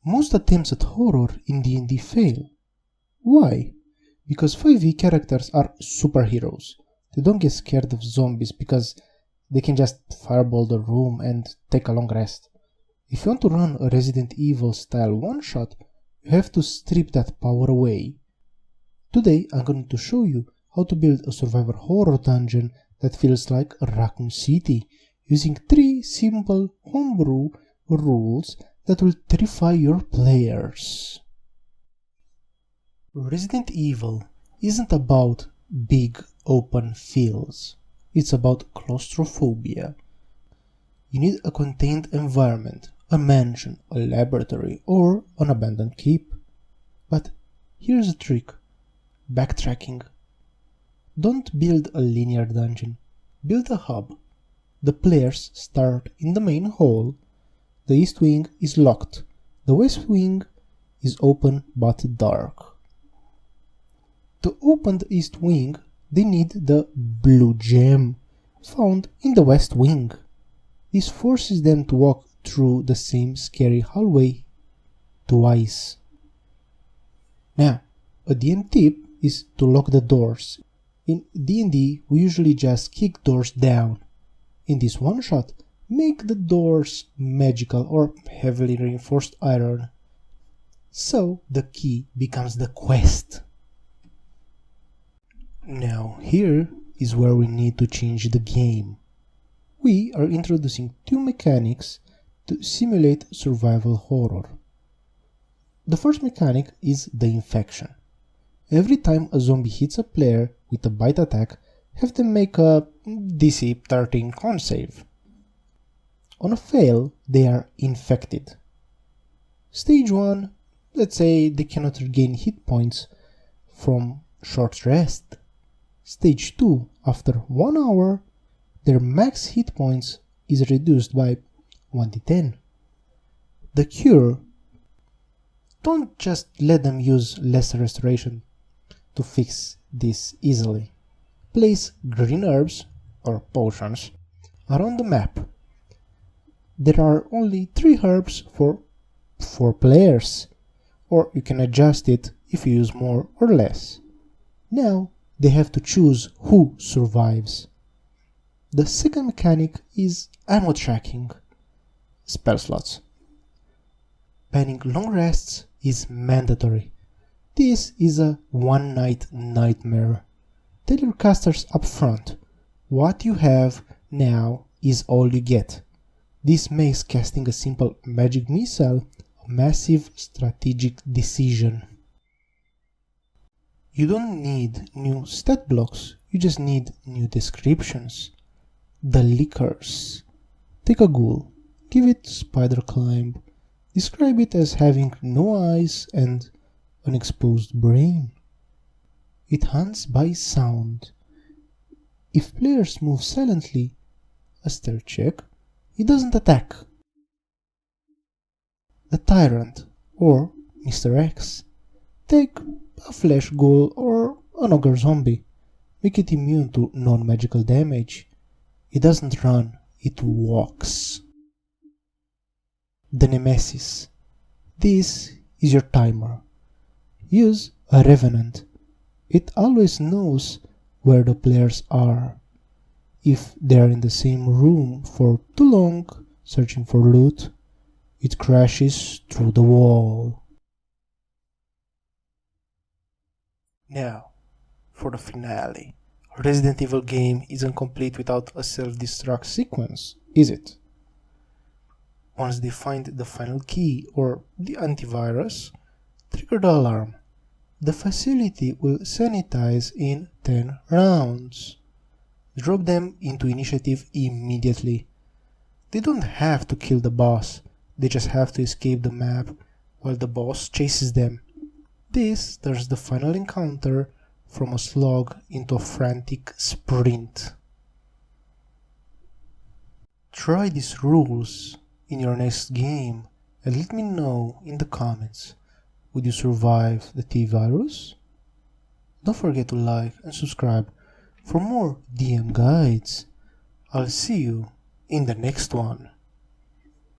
Most attempts at horror in D&D fail. Why? Because 5e characters are superheroes. They don't get scared of zombies because they can just fireball the room and take a long rest. If you want to run a Resident Evil style one-shot, you have to strip that power away. Today I'm going to show you how to build a survivor horror dungeon that feels like Raccoon City, using 3 simple homebrew rules that will terrify your players. Resident Evil isn't about big open fields, it's about claustrophobia. You need a contained environment, a mansion, a laboratory, or an abandoned keep. But here's a trick: backtracking. Don't build a linear dungeon, build a hub. The players start in the main hall. The east wing is locked, the west wing is open but dark. To open the east wing, they need the blue gem found in the west wing. This forces them to walk through the same scary hallway twice. Now, a DM tip is to lock the doors. In D&D, we usually just kick doors down. In this one shot, make the doors magical or heavily reinforced iron. So the key becomes the quest. Now here is where we need to change the game. We are introducing 2 mechanics to simulate survival horror. The first mechanic is the infection. Every time a zombie hits a player with a bite attack, have them make a DC 13 con save. On a fail, they are infected. Stage 1, let's say they cannot regain hit points from short rest. Stage 2, after 1 hour, their max hit points is reduced by 1d10. The cure: don't just let them use lesser restoration to fix this easily. Place green herbs, or potions, around the map. There are only 3 herbs for 4 players, or you can adjust it if you use more or less. Now they have to choose who survives. The second mechanic is ammo tracking. Spell slots. Banning long rests is mandatory. This is a one-night nightmare. Tell your casters up front, what you have now is all you get. This makes casting a simple magic missile a massive strategic decision. You don't need new stat blocks, you just need new descriptions. The lickers. Take a ghoul, give it spider climb, describe it as having no eyes and an exposed brain. It hunts by sound. If players move silently, a stealth check, it doesn't attack. The Tyrant, or Mr. X. Take a flesh ghoul or an ogre zombie. Make it immune to non-magical damage. It doesn't run, it walks. The Nemesis. This is your timer. Use a Revenant. It always knows where the players are. If they are in the same room for too long searching for loot, it crashes through the wall. Now, for the finale. Resident Evil game isn't complete without a self-destruct sequence, is it? Once they find the final key or the antivirus, trigger the alarm. The facility will sanitize in 10 rounds. Drop them into initiative immediately. They don't have to kill the boss, they just have to escape the map while the boss chases them. This turns the final encounter from a slog into a frantic sprint. Try these rules in your next game and let me know in the comments. Would you survive the T-virus? Don't forget to like and subscribe for more DM guides. I'll see you in the next one.